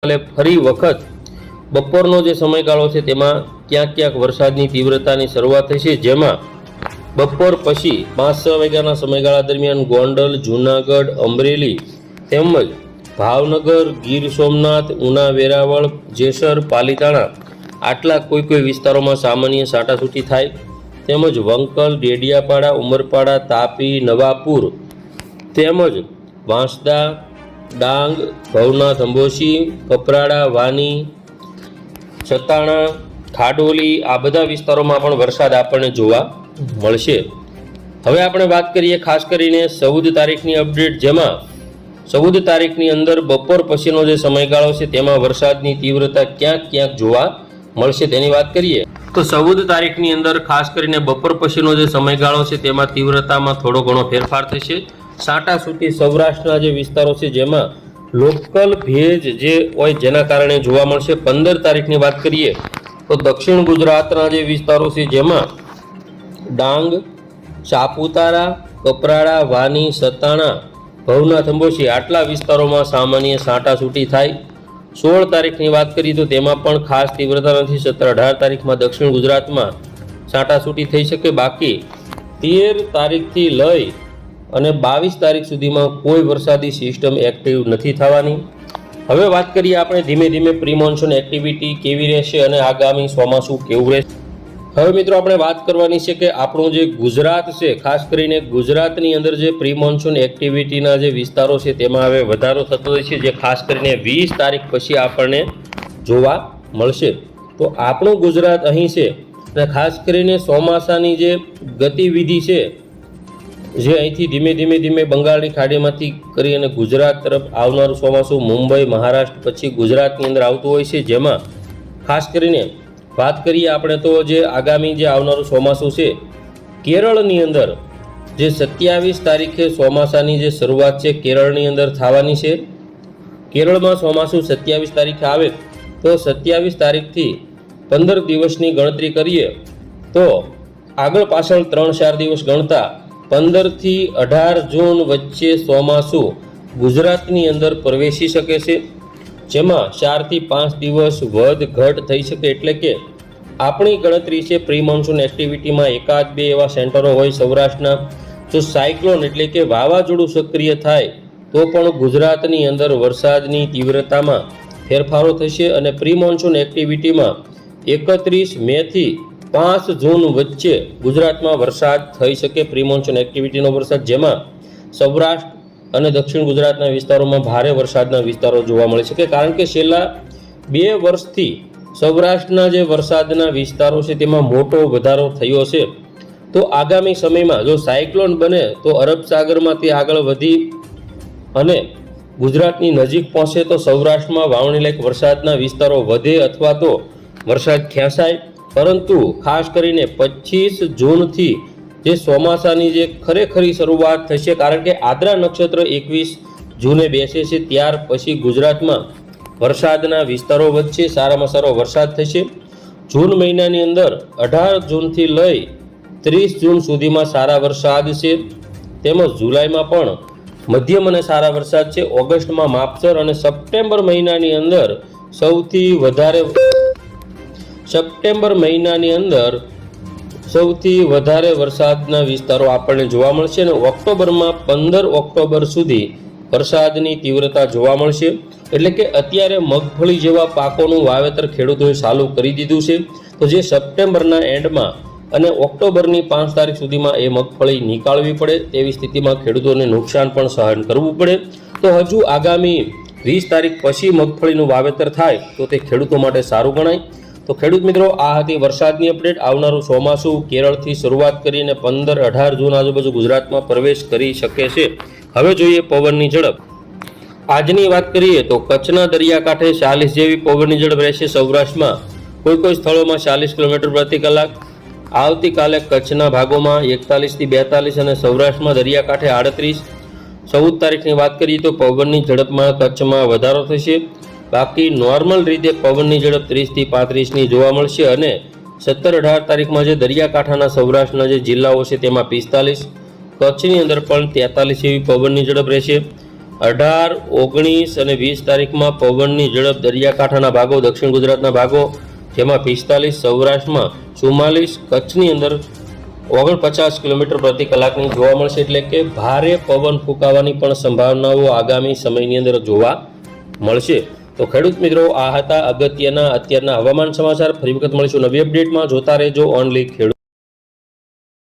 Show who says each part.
Speaker 1: ફરી વખત બપોરનો જે સમયગાળો છે તેમાં ક્યાંક ક્યાંક વરસાદની તીવ્રતાની શરૂઆત થઈ છે, જેમાં બપોર પછી 5-6 વાગ્યાના સમયગાળા દરમિયાન ગોંડલ, જૂનાગઢ, અમરેલી તેમજ ભાવનગર, ગીર સોમનાથ, ઉના, વેરાવળ, જેસર, પાલીતાણા આટલા કોઈ વિસ્તારોમાં સામાન્ય છાંટાછૂટી થાય તેમજ વંકલ, ડેડિયાપાડા, ઉમરપાડા, તાપી, નવાપુર તેમજ વાંસદા, ડાંગ, ભવનાથ, અંબોશી, કપરાડા, વાની, સતાણા, ખાડોલી આ બધા વિસ્તારોમાં પણ વરસાદ આપણને જોવા મળશે। હવે આપણે વાત કરીએ ખાસ કરીને 14 તારીખની અપડેટ, જેમાં 14 તારીખની અંદર બપોર પછીનો જે સમયગાળો છે તેમાં વરસાદની તીવ્રતા ક્યાંક જોવા મળશે તેની વાત કરીએ તો 14 તારીખની અંદર ખાસ કરીને બપોર પછીનો જે સમયગાળો છે તેમાં તીવ્રતામાં થોડો ઘણો ફેરફાર થશે। છાંટાછૂટી સૌરાષ્ટ્રના જે વિસ્તારો છે જેમાં લોકલ ભેજ જે હોય જેના કારણે જોવા મળશે। 15 તારીખની વાત કરીએ તો દક્ષિણ ગુજરાતના જે વિસ્તારો છે જેમાં ડાંગ, સાપુતારા, કપરાડા, વાની, સતાણા, ભવનાથ, અંબોશી આટલા વિસ્તારોમાં સામાન્ય છાંટાછૂટી થાય। 16 તારીખની વાત કરીએ તો તેમાં પણ ખાસ તીવ્રતા નથી। 17-18 તારીખમાં દક્ષિણ ગુજરાતમાં છાંટાછૂટી થઈ શકે, બાકી 13 તારીખથી લઈ અને 22 તારીખ સુધીમાં કોઈ વરસાદી સિસ્ટમ એક્ટિવ નથી થવાની। હવે વાત કરીએ આપણે ધીમે ધીમે પ્રી મોન્સૂન એક્ટિવિટી કેવી રહેશે અને આગામી ચોમાસું કેવું રહેશે। હવે મિત્રો આપણે વાત કરવાની છે કે આપણું જે ગુજરાત છે, ખાસ કરીને ગુજરાતની અંદર જે પ્રી મોન્સૂન એક્ટિવિટીના જે વિસ્તારો છે તેમાં હવે વધારો થતો હોય છે, જે ખાસ કરીને 20 તારીખ પછી આપણને જોવા મળશે। તો આપણું ગુજરાત અહીં છે અને ખાસ કરીને ચોમાસાની જે ગતિવિધિ છે જે અહીંથી ધીમે બંગાળની ખાડીમાંથી કરી અને ગુજરાત તરફ આવનારું ચોમાસું મુંબઈ, મહારાષ્ટ્ર પછી ગુજરાતની અંદર આવતું હોય છે, જેમાં ખાસ કરીને વાત કરીએ આપણે તો જે આગામી જે આવનારું ચોમાસું છે કેરળની અંદર જે 27 તારીખે ચોમાસાની જે શરૂઆત છે કેરળની અંદર થવાની છે। કેરળમાં ચોમાસું 27 તારીખે આવે તો 27 તારીખથી 15 દિવસની ગણતરી કરીએ તો આગળ પાછળ 3-4 દિવસ ગણતા 15 થી 18 જૂન વચ્ચે ચોમાસું ગુજરાતની અંદર પ્રવેશી શકે છે, જેમાં 4 થી 5 દિવસ વધ ઘટ થઈ શકે। એટલે કે આપણી ગણતરી છે પ્રી મોન્સૂન એક્ટિવિટીમાં 1-2 એવા સેન્ટરો હોય સૌરાષ્ટ્રના। જો સાયક્લોન એટલે કે વાવાઝોડું સક્રિય થાય તો પણ ગુજરાતની અંદર વરસાદની તીવ્રતામાં ફેરફારો થશે અને પ્રી મોન્સૂન એક્ટિવિટીમાં 31 મે થી 5 જૂન વચ્ચે ગુજરાતમાં વરસાદ થઈ શકે। પ્રી મોન્સૂન એક્ટિવિટીનો વરસાદ જેમાં સૌરાષ્ટ્ર અને દક્ષિણ ગુજરાતના વિસ્તારોમાં ભારે વરસાદના વિસ્તારો જોવા મળે છે, કારણ કે છેલ્લા 2 વર્ષથી સૌરાષ્ટ્રના જે વરસાદના વિસ્તારો છે તેમાં મોટો વધારો થયો છે। તો આગામી સમયમાં જો સાયક્લોન બને તો અરબ સાગરમાં તે આગળ વધી અને ગુજરાતની નજીક પહોંચે તો સૌરાષ્ટ્રમાં વાવણી લાયક વરસાદના વિસ્તારો વધે અથવા તો વરસાદ ખેંચાય, પરંતુ ખાસ કરીને 25 જૂનથી જે ચોમાસાની જે ખરેખરી શરૂઆત થશે, કારણ કે આદ્રા નક્ષત્ર 21 જૂને બેસે છે, ત્યાર પછી ગુજરાતમાં વરસાદના વિસ્તારો વચ્ચે સારામાં સારો વરસાદ થશે। જૂન મહિનાની અંદર 18 જૂનથી લઈ 30 જૂન સુધીમાં સારા વરસાદ છે, તેમજ જુલાઈમાં પણ મધ્યમ અને સારા વરસાદ છે, ઓગસ્ટમાં માપસર અને સપ્ટેમ્બર મહિનાની અંદર સૌથી વધારે વરસાદના વિસ્તારો આપણને જોવા મળશે અને ઓક્ટોબરમાં 15 ઓક્ટોબર સુધી વરસાદની તીવ્રતા જોવા મળશે। એટલે કે અત્યારે મગફળી જેવા પાકોનું વાવેતર ખેડૂતોએ ચાલુ કરી દીધું છે, તો જે સપ્ટેમ્બરના એન્ડમાં અને ઓક્ટોબરની 5 તારીખ સુધીમાં એ મગફળી નીકાળવી પડે તેવી સ્થિતિમાં ખેડૂતોને નુકસાન પણ સહન કરવું પડે। તો હજુ આગામી 20 તારીખ પછી મગફળીનું વાવેતર થાય તો તે ખેડૂતો માટે સારું ગણાય। તો ખેડૂત મિત્રો, આ હતી વરસાદની અપડેટ। આવનારું ચોમાસું કેરળથી શરૂઆત કરીને 15-18 જૂન આજુબાજુ ગુજરાતમાં પ્રવેશ કરી શકે છે। હવે જોઈએ પવનની ઝડપ। આજની વાત કરીએ તો કચ્છના દરિયાકાંઠે 40 જેવી પવનની ઝડપ રહેશે। સૌરાષ્ટ્રમાં કોઈ સ્થળોમાં 40 કિલોમીટર પ્રતિ કલાક। આવતીકાલે કચ્છના ભાગોમાં 41 થી 42 અને સૌરાષ્ટ્રમાં દરિયાકાંઠે 38। 14 તારીખની વાત કરીએ તો પવનની ઝડપમાં કચ્છમાં વધારો થશે, બાકી નોર્મલ રીતે પવનની ઝડપ 30 થી 35ની જોવા મળશે અને 17-18 તારીખમાં જે દરિયાકાંઠાના સૌરાષ્ટ્રના જે જિલ્લાઓ છે તેમાં 45, કચ્છની અંદર પણ 43 જેવી પવનની ઝડપ રહેશે 18, 19 અને 20 તારીખમાં પવનની ઝડપ દરિયાકાંઠાના ભાગો, દક્ષિણ ગુજરાતના ભાગો જેમાં 45, સૌરાષ્ટ્રમાં 44, કચ્છની અંદર 49 કિલોમીટર પ્રતિ કલાકની જોવા મળશે. એટલે કે ભારે પવન ફૂંકાવાની પણ સંભાવનાઓ આગામી સમયની અંદર જોવા મળશે. તો ખેડૂત મિત્રો, આ હતા અગત્યના અત્યારના હવામાન સમાચાર. ફરી વખત મળીશું નવી અપડેટમાં. જોતા રહેજો ઓનલી ખેડૂત.